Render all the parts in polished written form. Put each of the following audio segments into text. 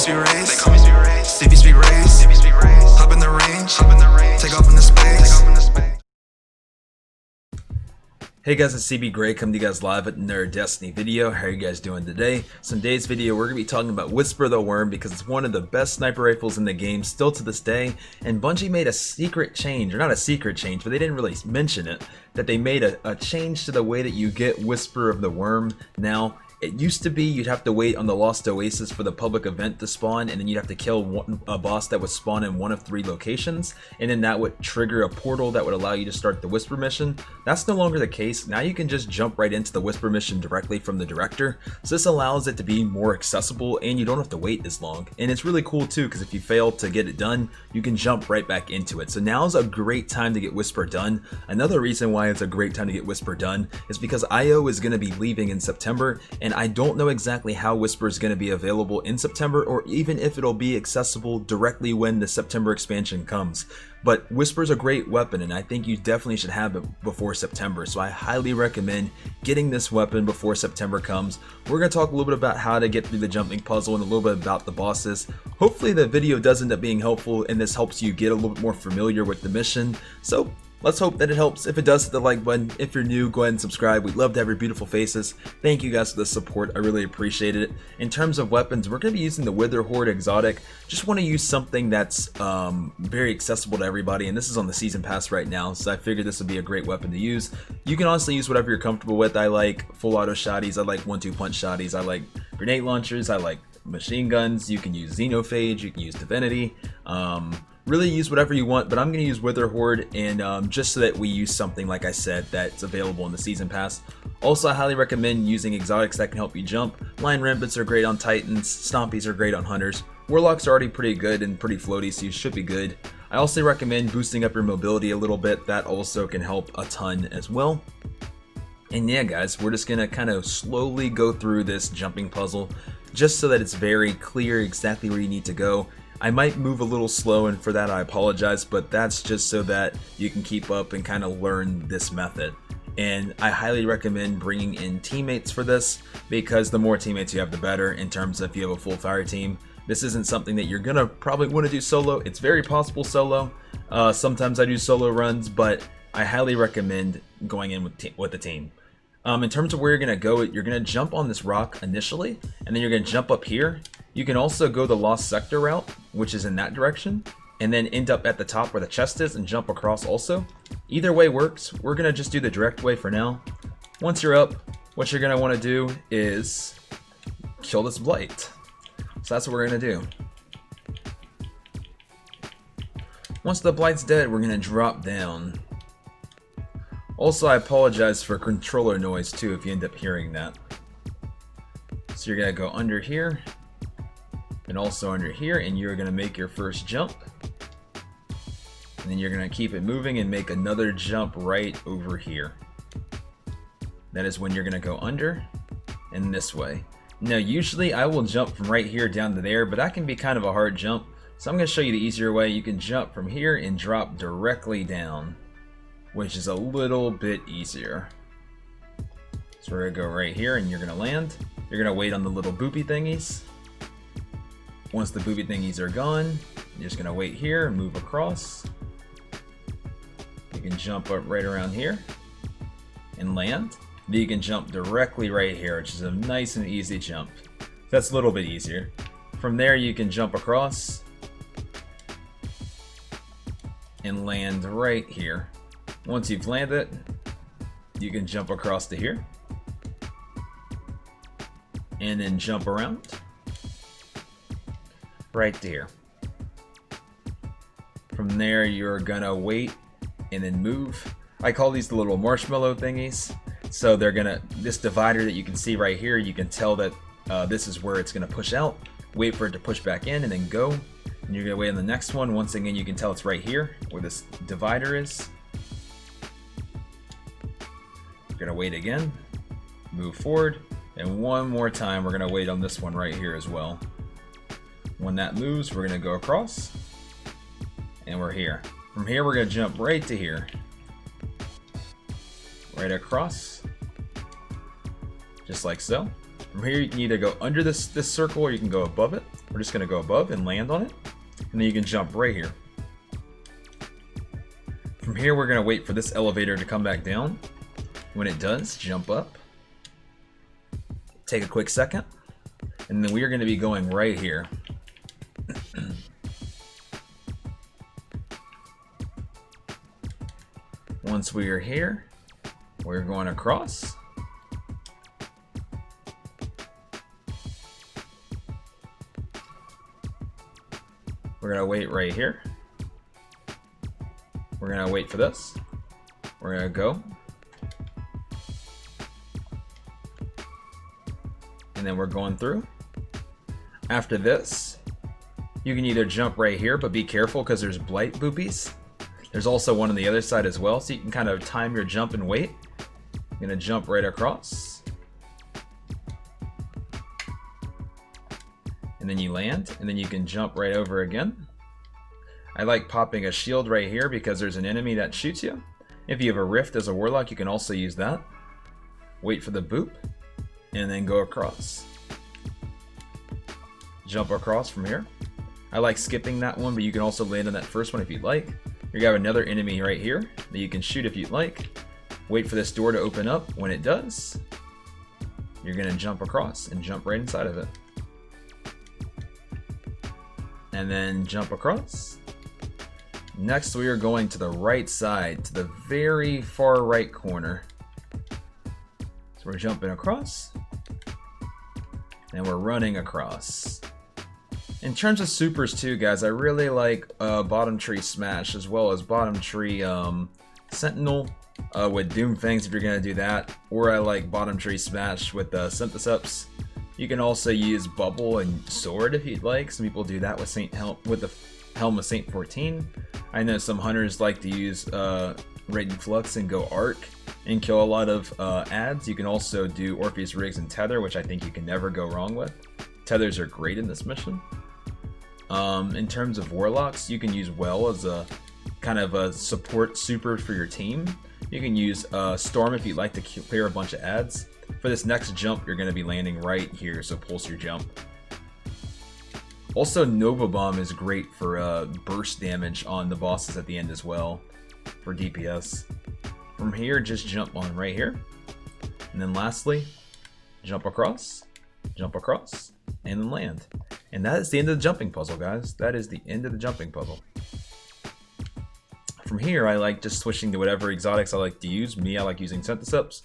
speed race. CB speed race. Hop in the range. Take off in the space. Hey guys, it's cbgray coming to you guys live at another Destiny video. How are you guys doing today? So in today's video, we're going to be talking about Whisper the Worm because it's one of the best sniper rifles in the game still to this day. And Bungie made a secret change, or not a secret change, but they didn't really mention it, that they made a change to the way that you get Whisper of the Worm now. It used to be you'd have to wait on the Lost Oasis for the public event to spawn, and then you'd have to kill a boss that would spawn in one of 3 locations, and then that would trigger a portal that would allow you to start the Whisper mission. That's no longer the case. Now you can just jump right into the Whisper mission directly from the director, so this allows it to be more accessible and you don't have to wait as long. And it's really cool too, because if you fail to get it done, you can jump right back into it. So now's a great time to get Whisper done. Another reason why it's a great time to get Whisper done is because IO is going to be leaving in September, and I don't know exactly how Whisper is going to be available in September, or even if it'll be accessible directly when the September expansion comes. But Whisper is a great weapon, and I think you definitely should have it before September, so I highly recommend getting this weapon before September comes. We're going to talk a little bit about how to get through the jumping puzzle and a little bit about the bosses. Hopefully the video does end up being helpful and this helps you get a little bit more familiar with the mission. So let's hope that it helps. If it does, hit the like button. If you're new, go ahead and subscribe. We'd love to have your beautiful faces. Thank you guys for the support. I really appreciate it. In terms of weapons, we're going to be using the Witherhoard exotic. Just want to use something that's very accessible to everybody, and this is on the season pass right now, so I figured this would be a great weapon to use. You can honestly use whatever you're comfortable with. I like full auto shotties. I like 1-2 punch shotties. I like grenade launchers. I like machine guns. You can use xenophage. You can use divinity. Really use whatever you want, but I'm going to use Witherhoard, and just so that we use something, like I said, that's available in the season pass. Also, I highly recommend using exotics that can help you jump. Lion Rampants are great on Titans, Stompies are great on Hunters, Warlocks are already pretty good and pretty floaty, so you should be good. I also recommend boosting up your mobility a little bit. That also can help a ton as well. And yeah guys, we're just going to kind of slowly go through this jumping puzzle just so that it's very clear exactly where you need to go. I might move a little slow, and for that I apologize, but that's just so that you can keep up and kind of learn this method. And I highly recommend bringing in teammates for this, because the more teammates you have, the better in terms of if you have a full fire team. This isn't something that you're gonna probably want to do solo. It's very possible solo. Sometimes I do solo runs, but I highly recommend going in with a team. In terms of where you're going to go, you're going to jump on this rock initially, and then you're going to jump up here. You can also go the Lost Sector route, which is in that direction, and then end up at the top where the chest is and jump across also. Either way works. We're going to just do the direct way for now. Once you're up, what you're going to want to do is kill this blight. So that's what we're going to do. Once the blight's dead, we're going to drop down. Also, I apologize for controller noise too if you end up hearing that. So you're going to go under here, and also under here, and you're going to make your first jump. And then you're going to keep it moving and make another jump right over here. That is when you're going to go under and this way. Now usually I will jump from right here down to there, but that can be kind of a hard jump. So I'm going to show you the easier way. You can jump from here and drop directly down, which is a little bit easier. So we're going to go right here, and you're going to land. You're going to wait on the little boopy thingies. Once the boopy thingies are gone, you're just going to wait here and move across. You can jump up right around here and land. Then you can jump directly right here, which is a nice and easy jump. That's a little bit easier. From there you can jump across and land right here. Once you've landed, you can jump across to here and then jump around right to here. From there, you're gonna wait and then move. I call these the little marshmallow thingies. So they're gonna, this divider that you can see right here, you can tell that this is where it's gonna push out. Wait for it to push back in and then go. And you're gonna wait on the next one. Once again, you can tell it's right here where this divider is. Gonna wait again, move forward, and one more time we're gonna wait on this one right here as well. When that moves, we're gonna go across, and we're here. From here we're gonna jump right to here, right across, just like so. From here you can either go under this circle, or you can go above it. we're just going to go above and land on it. And then you can jump right here. From here, we're going to wait for this elevator to come back down. When it does, jump up. Take a quick second. And then we are going to be going right here. Once we are here, we're going across. We're going to wait right here. We're going to wait for this. We're going to go. And then we're going through. After this, you can either jump right here, but be careful because there's blight boopies. There's also one on the other side as well, so you can kind of time your jump and wait. I'm gonna jump right across. And then you land, and then you can jump right over again. I like popping a shield right here because there's an enemy that shoots you. If you have a rift as a warlock, you can also use that. Wait for the boop, and then go across. Jump across from here. I like skipping that one, but you can also land on that first one if you'd like. You're gonna have another enemy right here that you can shoot if you'd like. Wait for this door to open up. When it does, you're gonna jump across and jump right inside of it. And then jump across. Next, we are going to the right side, to the very far right corner. So we're jumping across, and we're running across. In terms of supers too, guys, I really like bottom tree smash as well as bottom tree sentinel with Doomfangs if you're gonna do that, or I like bottom tree smash with Syntheseps. You can also use bubble and sword if you'd like. Some people do that with the helm of Saint 14. I know some hunters like to use Radiant Flux and go arc and kill a lot of ads. You can also do Orpheus Rigs and Tether, which I think you can never go wrong with. Tethers are great in this mission. In terms of warlocks, you can use Well as a kind of a support super for your team. You can use Storm if you'd like to clear a bunch of ads. For this next jump, you're going to be landing right here, so pulse your jump. Also, Nova Bomb is great for burst damage on the bosses at the end as well, for DPS. From here, just jump on right here. And then lastly, jump across, and then land. And that is the end of the jumping puzzle, guys. That is the end of the jumping puzzle. From here, I like just switching to whatever exotics I like to use. Me, I like using Syntheseps.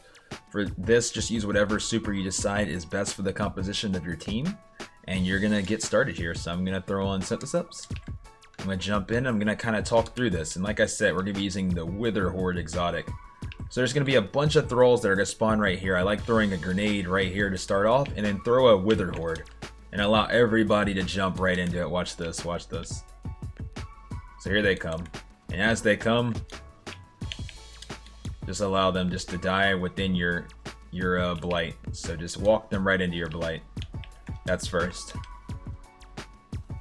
For this, just use whatever super you decide is best for the composition of your team. And you're gonna get started here. So I'm gonna throw on Syntheseps. I'm gonna jump in, I'm gonna kind of talk through this. And like I said, we're gonna be using the Witherhoard exotic. So there's gonna be a bunch of thralls that are gonna spawn right here. I like throwing a grenade right here to start off, and then throw a Witherhoard. And allow everybody to jump right into it. Watch this, watch this. So here they come. And as they come, just allow them just to die within your blight. So just walk them right into your blight. That's first.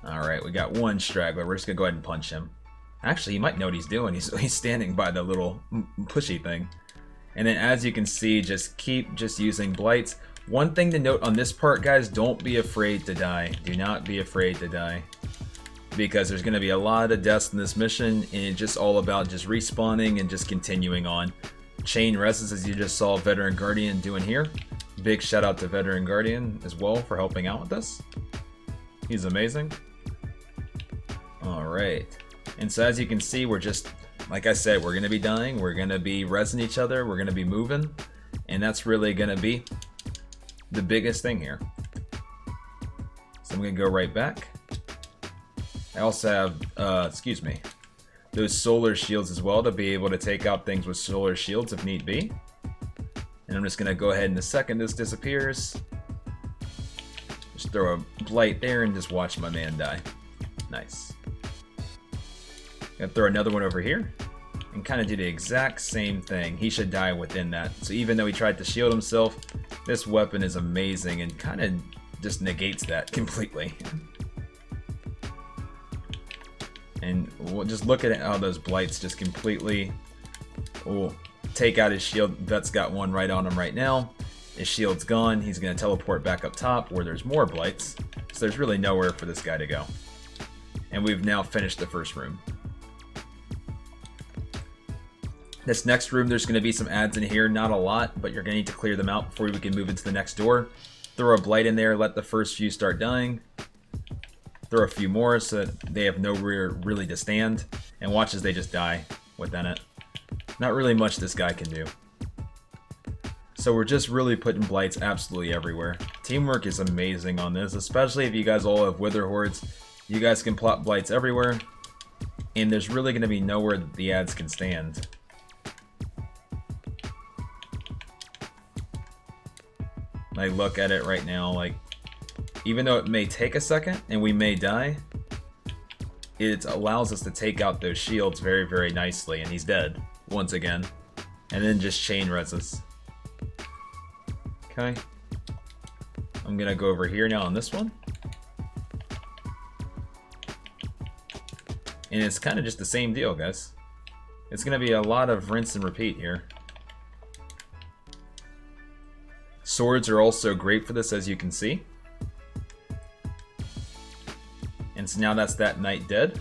Alright, we got one straggler. We're just gonna go ahead and punch him. Actually, he might know what he's doing. He's standing by the little pushy thing. And then as you can see, just keep using blights. One thing to note on this part, guys, don't be afraid to die. Do not be afraid to die. Because there's going to be a lot of deaths in this mission, and it's just all about just respawning and just continuing on. Chain reses, as you just saw Veteran Guardian doing here. Big shout out to Veteran Guardian as well for helping out with this. He's amazing. Alright. And so as you can see, we're just, like I said, we're going to be dying. We're going to be resing each other. We're going to be moving. And that's really going to be the biggest thing here. So I'm going to go right back. I also have, those solar shields as well to be able to take out things with solar shields if need be. And I'm just going to go ahead in the second this disappears. Just throw a blight there and just watch my man die. Nice. Gonna throw another one over here and kind of do the exact same thing. He should die within that. So even though he tried to shield himself, this weapon is amazing and kind of just negates that completely. And we'll just look at how those blights just completely take out his shield. Vet's got one right on him right now. His shield's gone. He's going to teleport back up top where there's more blights. So there's really nowhere for this guy to go. And we've now finished the first room. This next room, there's going to be some ads in here. Not a lot, but you're going to need to clear them out before we can move into the next door. Throw a blight in there, let the first few start dying. Throw a few more so that they have nowhere really to stand. And watch as they just die within it. Not really much this guy can do. So we're just really putting blights absolutely everywhere. Teamwork is amazing on this, especially if you guys all have Witherhoards. You guys can plot blights everywhere. And there's really going to be nowhere that the ads can stand. I look at it right now, like, even though it may take a second and we may die, it allows us to take out those shields very, very nicely. And he's dead once again. And then just chain res us. Okay. I'm gonna go over here now on this one. And it's kind of just the same deal, guys. It's gonna be a lot of rinse and repeat here. Swords are also great for this, as you can see. And so now that's that knight dead.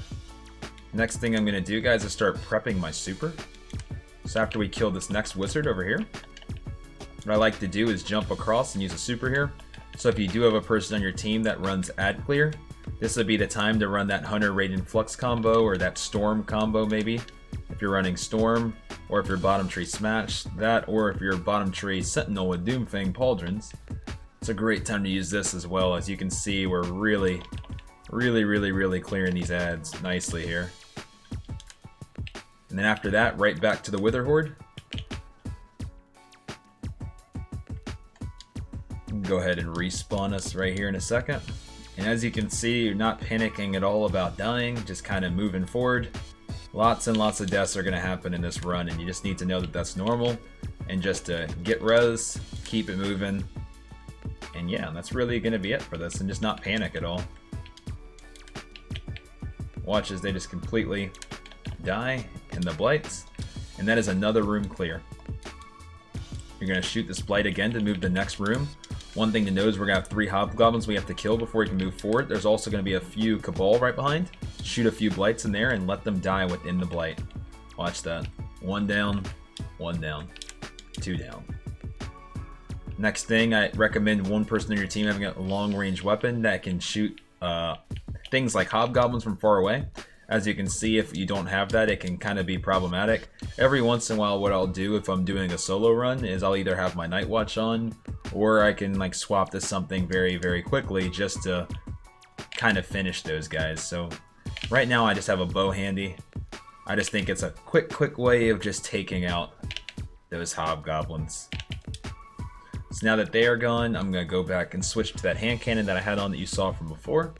Next thing I'm going to do, guys, is start prepping my super. So after we kill this next wizard over here, what I like to do is jump across and use a super here. So if you do have a person on your team that runs ad clear, this would be the time to run that Hunter Radiant Flux combo or that Storm combo maybe. If you're running Storm, or if you're bottom tree Smash, that, or if you're bottom tree Sentinel with Doomfang Pauldrons, it's a great time to use this as well. As you can see, we're really clearing these ads nicely here. And then after that, right back to the Witherhoard. Go ahead and respawn us right here in a second. And as you can see, you're not panicking at all about dying, just kind of moving forward. Lots and lots of deaths are going to happen in this run, and you just need to know that that's normal. And just to get res, keep it moving. And yeah, that's really going to be it for this, and just not panic at all. Watch as they just completely die in the blights. And that is another room clear. You're going to shoot this blight again to move to the next room. One thing to know is we're going to have 3 hobgoblins we have to kill before we can move forward. There's also going to be a few cabal right behind. Shoot a few blights in there and let them die within the blight. Watch that. 1 down, 1 down, 2 down. Next thing, I recommend one person in your team having a long range weapon that can shoot things like hobgoblins from far away. As you can see, if you don't have that, it can kind of be problematic. Every once in a while, what I'll do if I'm doing a solo run is I'll either have my night watch on, or I can like swap to something very quickly just to kind of finish those guys. So right now I just have a bow handy. I just think it's a quick way of just taking out those hobgoblins. So now that they are gone, I'm going to go back and switch to that hand cannon that I had on that you saw from before.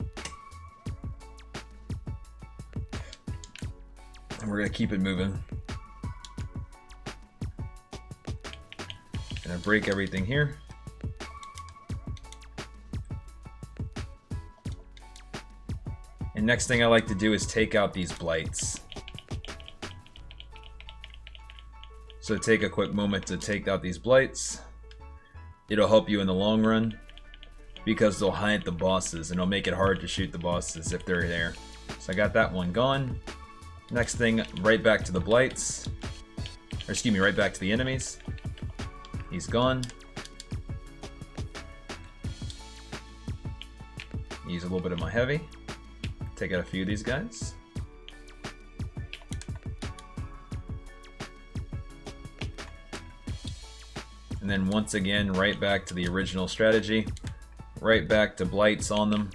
And we're going to keep it moving. Gonna break everything here. And next thing I like to do is take out these blights. So take a quick moment to take out these blights. It'll help you in the long run because they'll hide the bosses and it'll make it hard to shoot the bosses if they're there. So I got that one gone. Next thing, right back to the blights. Or excuse me, right back to the enemies. He's gone. Use a little bit of my heavy. Take out a few of these guys. And then once again, right back to the original strategy. Right back to blights on them.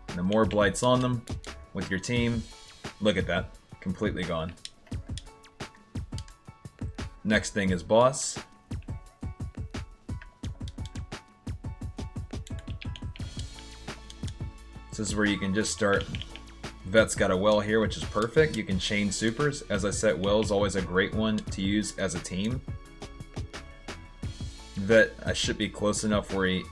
And the more blights on them with your team. Look at that. Completely gone. Next thing is boss. This is where you can just start. Vet's got a well here, which is perfect. You can chain supers. As I said, well is always a great one to use as a team. Vet, I should be close enough where he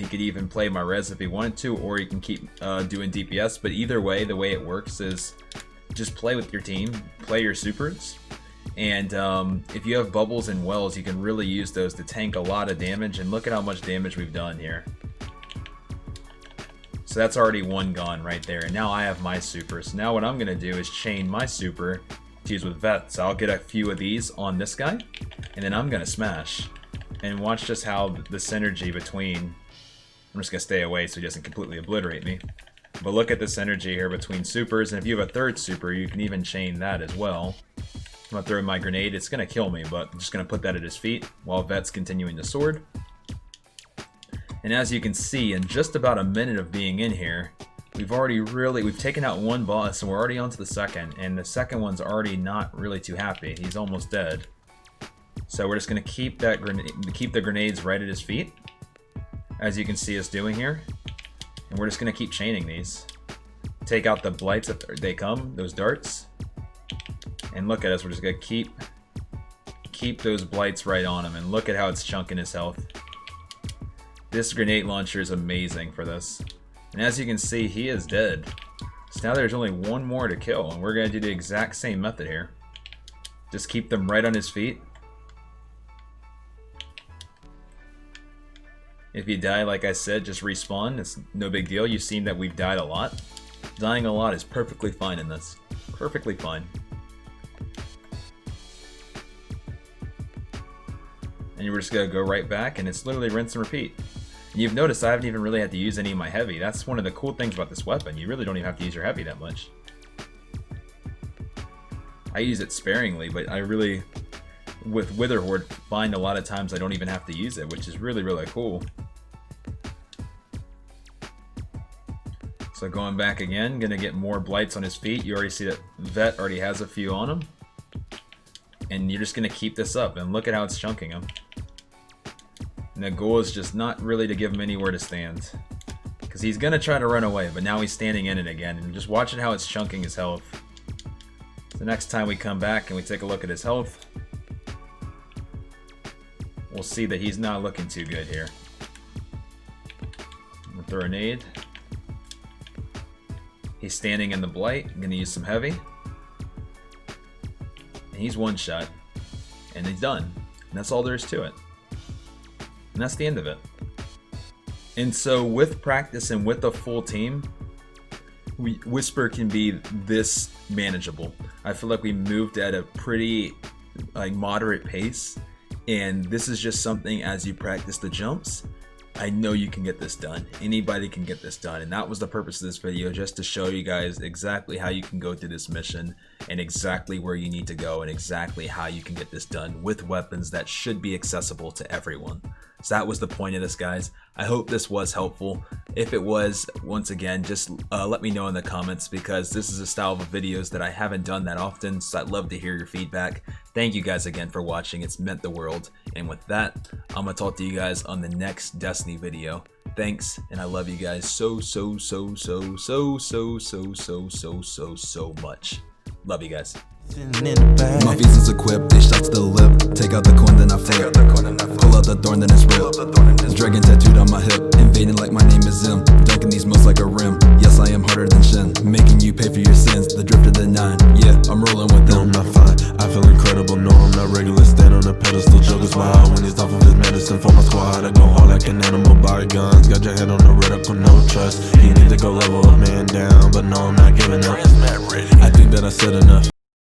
could even play my res if he wanted to, or he can keep doing DPS. But either way, the way it works is just play with your team, play your supers, And if you have bubbles and wells, you can really use those to tank a lot of damage. And look at how much damage we've done here. So that's already one gone right there. And now I have my super. So now what I'm going to do is chain my super to use with Vet. So I'll get a few of these on this guy. And then I'm going to smash. And watch just how the synergy between... I'm just going to stay away so he doesn't completely obliterate me. But look at the synergy here between supers. And if you have a third super, you can even chain that as well. I'm going to throw my grenade. It's going to kill me, but I'm just going to put that at his feet while Vet's continuing the sword. And as you can see, in just about a minute of being in here, we've taken out one boss, and we're already on to the second. And the second one's already not really too happy. He's almost dead. So we're just going to keep the grenades right at his feet, as you can see us doing here. And we're just going to keep chaining these. Take out the blights if they come, those darts. And look at us, we're just going to keep those blights right on him. And look at how it's chunking his health. This grenade launcher is amazing for this. And as you can see, he is dead. So now there's only one more to kill. And we're going to do the exact same method here. Just keep them right on his feet. If you die, like I said, just respawn. It's no big deal. You've seen that we've died a lot. Dying a lot is perfectly fine in this. Perfectly fine. And we're just going to go right back, and it's literally rinse and repeat. And you've noticed I haven't even really had to use any of my heavy. That's one of the cool things about this weapon. You really don't even have to use your heavy that much. I use it sparingly, but I really, with Witherhoard, find a lot of times I don't even have to use it, which is really, really cool. So going back again, gonna get more blights on his feet. You already see that Vet already has a few on him. And you're just gonna keep this up, and look at how it's chunking him. And the goal is just not really to give him anywhere to stand, because he's gonna try to run away, but now he's standing in it again. And just watching how it's chunking his health. The next time we come back and we take a look at his health, we'll see that he's not looking too good here. I'm gonna throw a nade. He's standing in the blight. I'm gonna use some heavy. And he's one shot. And he's done. And that's all there is to it. And that's the end of it. And so with practice and with a full team, Whisper can be this manageable. I feel like we moved at a pretty moderate pace. And this is just something, as you practice the jumps, I know you can get this done. Anybody can get this done. And that was the purpose of this video, just to show you guys exactly how you can go through this mission and exactly where you need to go and exactly how you can get this done with weapons that should be accessible to everyone. So that was the point of this, guys. I hope this was helpful. If it was, once again, just let me know in the comments, because this is a style of videos that I haven't done that often, so I'd love to hear your feedback. Thank you guys again for watching. It's meant the world. And with that, I'm gonna talk to you guys on the next Destiny video. Thanks, and I love you guys so much. Love you guys. My visas equipped, they shot to the lip. Take out the coin, then I flip. Pull out the thorn, then it's ripped. Dragon tattooed on my hip. Invading like my name is Zim. Dunking these moves like a rim. Yes, I am harder than Shin. Making you pay for your sins. The drift of the 9. Yeah, I'm rolling with them. No, I'm not fine. I feel incredible. No, I'm not regular. Stand on a pedestal. Joker's wild when he's off of his medicine. For my squad, I go hard like an animal. Buy guns. Got your head on the reticle. No trust. You need to go level a man down. But no, I'm not giving up. I think that I said enough.